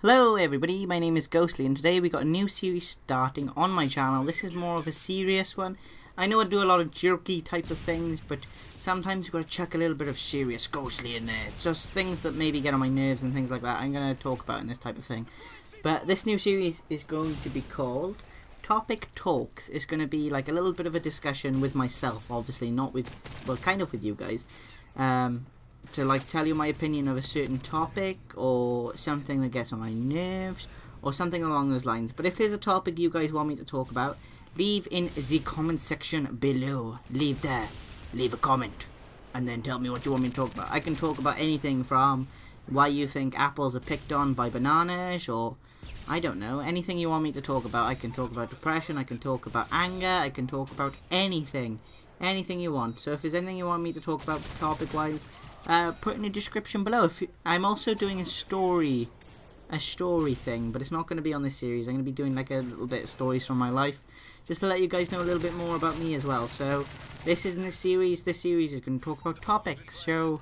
Hello everybody, my name is Ghostly and today we got a new series starting on my channel. This is more of a serious one. I know I do a lot of jerky type of things, but sometimes you've got to chuck a little bit of serious Ghostly in there. Just things that maybe get on my nerves and things like that I'm going to talk about in this type of thing. But this new series is going to be called Topic Talks. It's going to be like a little bit of a discussion with myself, obviously not with, well, kind of with you guys. To like tell you my opinion of a certain topic or something that gets on my nerves or something along those lines. But if there's a topic you guys want me to talk about, leave in the comment section below. Leave a comment and then tell me what you want me to talk about. I can talk about anything from why you think apples are picked on by bananas, or I don't know, anything you want me to talk about. I can talk about depression, I can talk about anger, I can talk about anything you want. So if there's anything you want me to talk about topic wise, put in the description below. I'm also doing a story thing, but it's not going to be on this series. I'm going to be doing like a little bit of stories from my life, just to let you guys know a little bit more about me as well. So this isn't the series. This series is going to talk about topics. So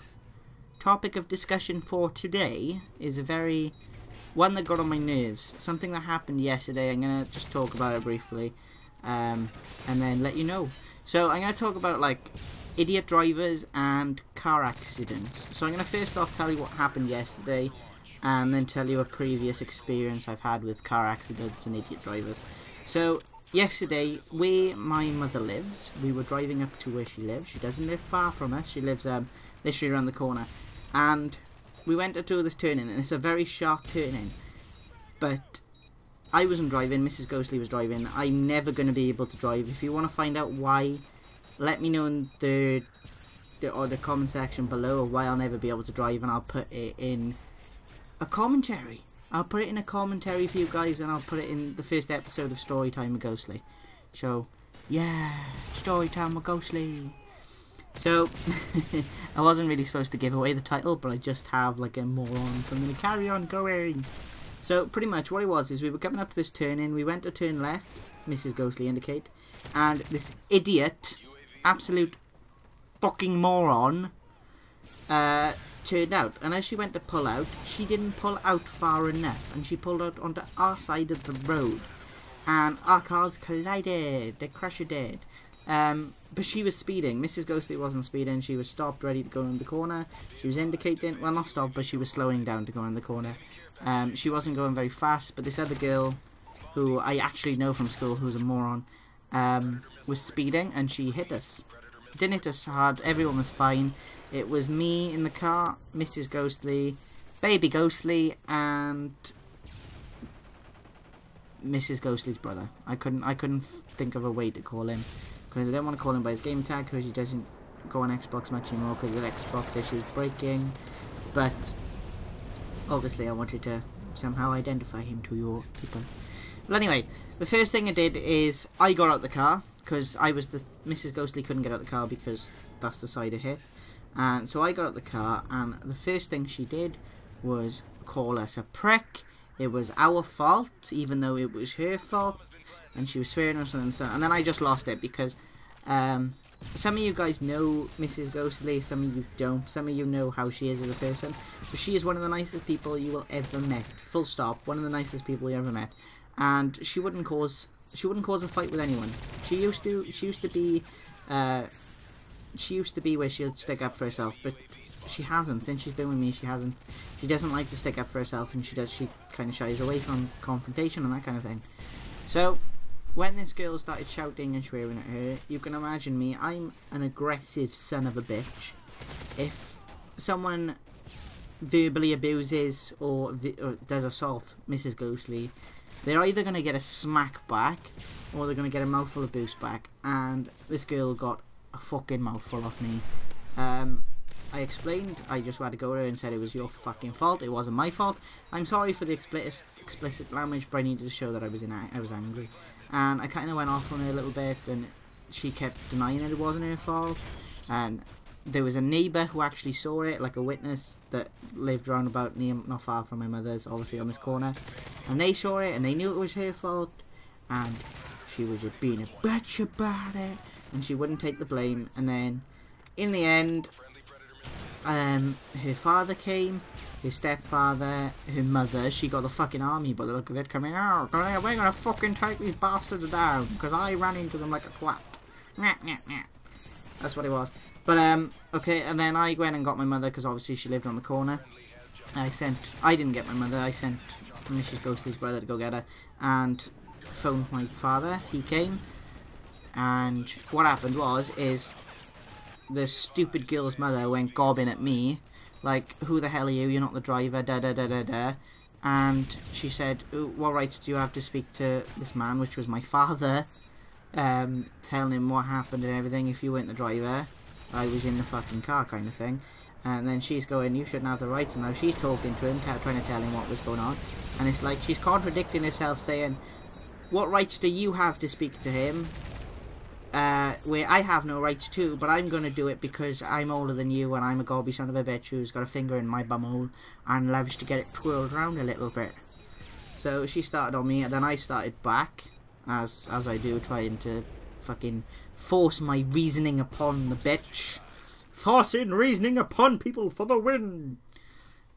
topic of discussion for today is one that got on my nerves. Something that happened yesterday. I'm going to just talk about it briefly, and then let you know. So I'm going to talk about like idiot drivers and car accidents. So I'm going to first off tell you what happened yesterday, and then tell you a previous experience I've had with car accidents and idiot drivers. So yesterday, where my mother lives, we were driving up to where she lives. She doesn't live far from us. She lives literally around the corner. And we went to do this turn-in, and it's a very sharp turn-in. But I wasn't driving, Mrs. Ghostly was driving. I'm never going to be able to drive. If you want to find out why, let me know in the comment section below why I'll never be able to drive, and I'll put it in a commentary. I'll put it in a commentary for you guys, and I'll put it in the first episode of Storytime with Ghostly. So, yeah, Storytime with Ghostly. So, I wasn't really supposed to give away the title, but I just have like a moron, so I'm going to carry on going. So, pretty much what it was is we were coming up to this turn-in, we went to turn left, Mrs. Ghostly indicate, and this idiot, absolute fucking moron, turned out. And as she went to pull out, she didn't pull out far enough, and she pulled out onto our side of the road, and our cars collided. They crashed dead. But she was speeding. Mrs. Ghostly wasn't speeding. She was stopped, ready to go in the corner. She was indicating, well, not stopped, but she was slowing down to go in the corner. She wasn't going very fast, but this other girl, who I actually know from school, who's a moron, was speeding, and she hit us. Didn't hit us hard. Everyone was fine. It was me in the car, Mrs. Ghostly, Baby Ghostly, and Mrs. Ghostly's brother. I couldn't think of a way to call him, because I didn't want to call him by his game tag, because he doesn't go on Xbox much anymore because of Xbox issues breaking. But obviously I wanted to somehow identify him to your people. But anyway, the first thing I did is I got out the car, because Mrs. Ghostly couldn't get out the car because that's the side it hit. And so I got out the car, and the first thing she did was call us a prick. It was our fault, even though it was her fault, and she was swearing us and so. And then I just lost it, because some of you guys know Mrs. Ghostly, some of you don't. Some of you know how she is as a person, but she is one of the nicest people you will ever met. Full stop. One of the nicest people you ever met, and she wouldn't cause a fight with anyone. She used to be where she'd stick up for herself, but she hasn't. Since she's been with me, she hasn't. She doesn't like to stick up for herself, and she kind of shies away from confrontation and that kind of thing. So when this girl started shouting and swearing at her, you can imagine me. I'm an aggressive son of a bitch. If someone verbally abuses or does assault Mrs. Ghostly, they're either going to get a smack back, or they're going to get a mouthful of boost back. And this girl got a fucking mouthful of me. I explained. I just had to go to her and said it was your fucking fault. It wasn't my fault. I'm sorry for the explicit language, but I needed to show that I was angry. And I kind of went off on her a little bit, and she kept denying it wasn't her fault. And there was a neighbour who actually saw it, like a witness that lived around about not far from my mother's, obviously on this corner. And they saw it, and they knew it was her fault. And she was just being a bitch about it, and she wouldn't take the blame. And then, in the end, her father came, his stepfather, her mother. She got the fucking army by the look of it, coming out. We're gonna fucking take these bastards down because I ran into them like a twat. That's what it was. But okay, and then I went and got my mother because obviously she lived on the corner. I didn't get my mother. I sent Mrs. Ghostly's brother to go get her and phoned my father. He came, and what happened is the stupid girl's mother went gobbing at me, like, who the hell are you? You're not the driver, da da da da da. And she said, what rights do you have to speak to this man, which was my father, telling him what happened and everything. If you weren't the driver, I was in the fucking car, kind of thing. And then she's going, you shouldn't have the rights, and now she's talking to him, trying to tell him what was going on. And it's like, she's contradicting herself, saying, what rights do you have to speak to him? Where I have no rights too, but I'm going to do it because I'm older than you and I'm a gobby son of a bitch who's got a finger in my bumhole and loves to get it twirled around a little bit. So she started on me, and then I started back, as I do, trying to fucking force my reasoning upon the bitch. Forcing reasoning upon people for the win!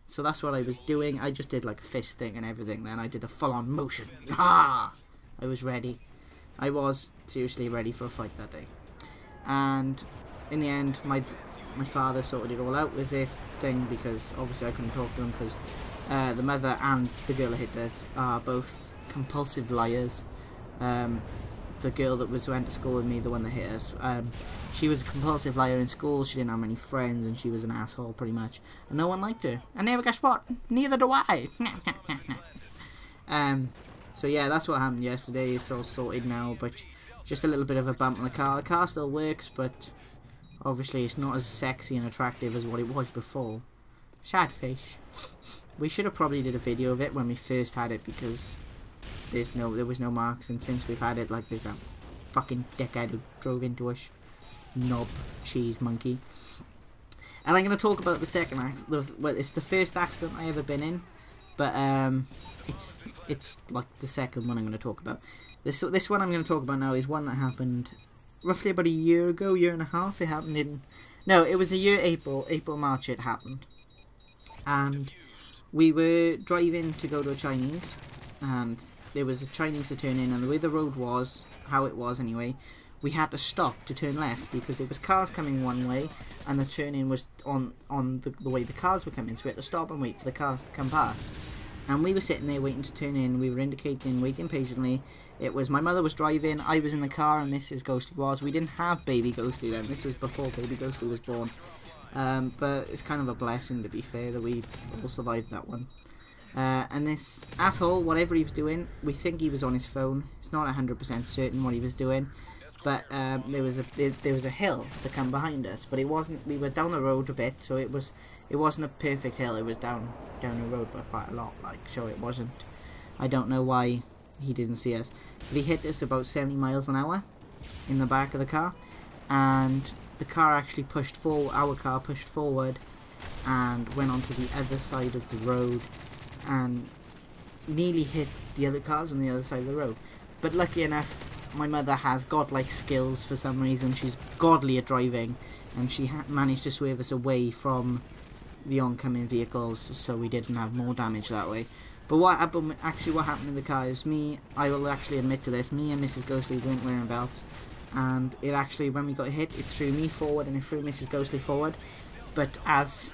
So that's what I was doing. I just did like a fist thing and everything, then I did a full-on motion. Ha! I was ready. I was seriously ready for a fight that day. And in the end, my father sorted it all out with this thing, because obviously I couldn't talk to him because the mother and the girl that hit us are both compulsive liars. The girl that went to school with me, the one that hit us, she was a compulsive liar in school. She didn't have many friends and she was an asshole pretty much. And no one liked her. And never guess what? Neither do I. So yeah, that's what happened yesterday. It's all sorted now, but just a little bit of a bump on the car. The car still works, but obviously it's not as sexy and attractive as what it was before. Sad fish. We should have probably did a video of it when we first had it, because there was no marks, and since we've had it, like, there's a fucking dickhead who drove into us. Knob cheese monkey. And I'm going to talk about the second accident. Well, it's the first accident I ever been in, but it's like the second one I'm going to talk about. This one I'm going to talk about now is one that happened roughly about a year ago, year and a half. It happened in... No, it was a year, April, March it happened. And we were driving to go to a Chinese, and there was a Chinese to turn in, and the way the road was, how it was anyway, we had to stop to turn left because there was cars coming one way and the turn-in was on the way the cars were coming, so we had to stop and wait for the cars to come past. And we were sitting there waiting to turn in. We were indicating, waiting patiently. It was, my mother was driving, I was in the car, and Mrs. Ghostly was. We didn't have baby Ghostly then. This was before baby Ghostly was born. But it's kind of a blessing, to be fair, that we all survived that one. And this asshole, whatever he was doing, we think he was on his phone. It's not 100% certain what he was doing. But there was a hill to come behind us, but it wasn't. We were down the road a bit, so it wasn't a perfect hill. It was down the road by quite a lot, like, so it wasn't. I don't know why he didn't see us, but he hit us about 70 miles an hour in the back of the car, and the car actually pushed forward. Our car pushed forward and went onto the other side of the road and nearly hit the other cars on the other side of the road. But lucky enough, my mother has godlike skills for some reason. She's godly at driving, and she managed to swerve us away from the oncoming vehicles, so we didn't have more damage that way. But what happened in the car is I will actually admit to this, me and Mrs. Ghostly weren't wearing belts, and it actually, when we got hit, it threw me forward and it threw Mrs. Ghostly forward. But as,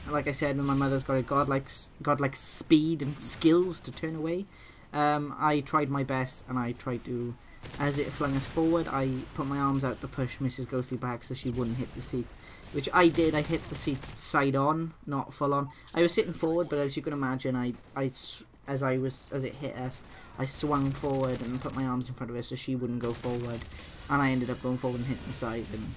like I said, my mother's got a godlike speed and skills to turn away, I tried my best, and I tried to, as it flung us forward, I put my arms out to push Mrs. Ghostly back so she wouldn't hit the seat, which I did. I hit the seat side on, not full on. I was sitting forward, but as you can imagine, as it hit us, I swung forward and put my arms in front of her so she wouldn't go forward, and I ended up going forward and hitting the side and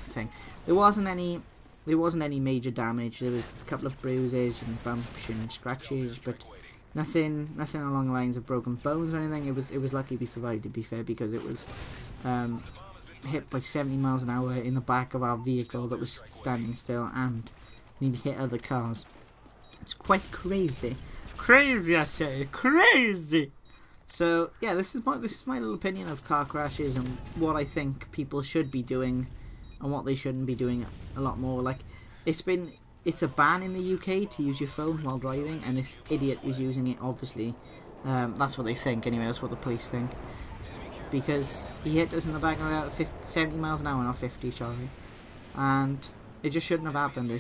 thing. There wasn't any major damage. There was a couple of bruises and bumps and scratches, but nothing along the lines of broken bones or anything. It was lucky we survived, to be fair, because it was hit by 70 miles an hour in the back of our vehicle that was standing still and nearly hit other cars. It's quite crazy. Crazy, I say, crazy. So yeah, this is my little opinion of car crashes and what I think people should be doing and what they shouldn't be doing a lot more. Like, it's been it's a ban in the UK to use your phone while driving, and this idiot was using it, obviously. That's what they think anyway, that's what the police think. Because he hit us in the back at 70 miles an hour, not 50, sorry. And it just shouldn't have happened,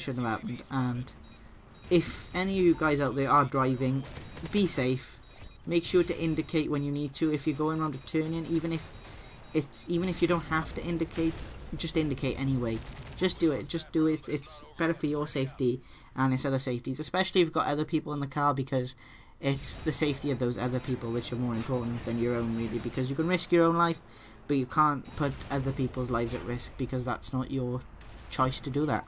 And if any of you guys out there are driving, be safe. Make sure to indicate when you need to. If you're going around a turn-in, even if you don't have to indicate, just indicate anyway. Just do it. Just do it. It's better for your safety and it's other safeties, especially if you've got other people in the car, because it's the safety of those other people which are more important than your own, really, because you can risk your own life, but you can't put other people's lives at risk, because that's not your choice to do that.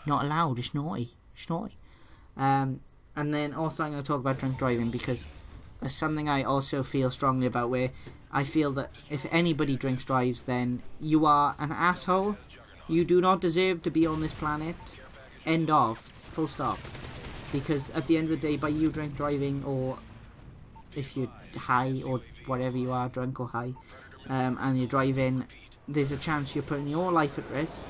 Not allowed. It's naughty. It's naughty. And then also I'm going to talk about drink driving, because that's something I also feel strongly about, where I feel that if anybody drinks drives, then you are an asshole. You do not deserve to be on this planet. End of. Full stop. Because at the end of the day, by you drink driving, or if you're high or whatever you are, drunk or high, and you're driving, there's a chance you're putting your life at risk,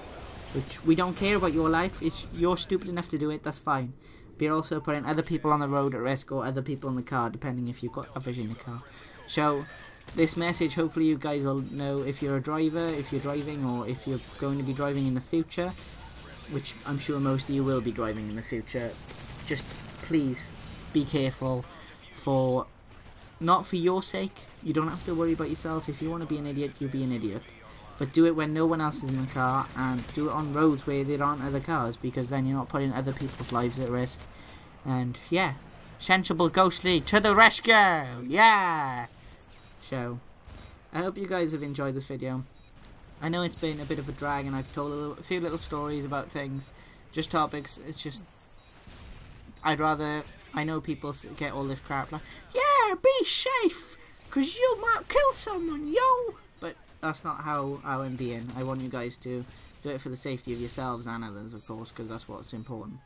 which we don't care about your life. If you're stupid enough to do it, that's fine. But you're also putting other people on the road at risk, or other people in the car, depending if you've got others in the car. So this message, hopefully you guys will know, if you're a driver, if you're driving, or if you're going to be driving in the future, which I'm sure most of you will be driving in the future. Just please be careful, not for your sake. You don't have to worry about yourself. If you want to be an idiot, you be an idiot. But do it when no one else is in the car, and do it on roads where there aren't other cars, because then you're not putting other people's lives at risk. And yeah, sensible Ghostly to the rescue! Yeah! So, I hope you guys have enjoyed this video. I know it's been a bit of a drag, and I've told a few little stories about things, just topics. It's just, I know people get all this crap like, yeah, be safe, because you might kill someone, yo! But that's not how I'm being. I want you guys to do it for the safety of yourselves and others, of course, because that's what's important.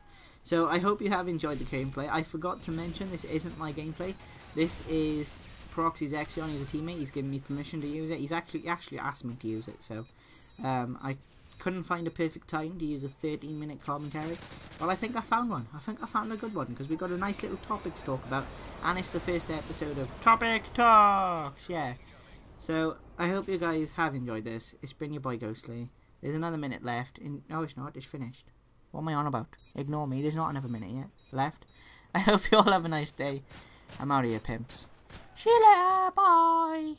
So I hope you have enjoyed the gameplay. I forgot to mention, this isn't my gameplay. This is Proxy's Exion. He's a teammate. He's given me permission to use it. He's actually asked me to use it, so I couldn't find a perfect time to use a 13-minute commentary. Well, I think I found one. I think I found a good one, because we've got a nice little topic to talk about, and it's the first episode of Topic Talks. Yeah. So I hope you guys have enjoyed this. It's been your boy Ghostly. There's another minute left. No, it's not. It's finished. What am I on about? Ignore me. There's not another minute yet left. I hope you all have a nice day. I'm out of here, pimps. See you later. Bye.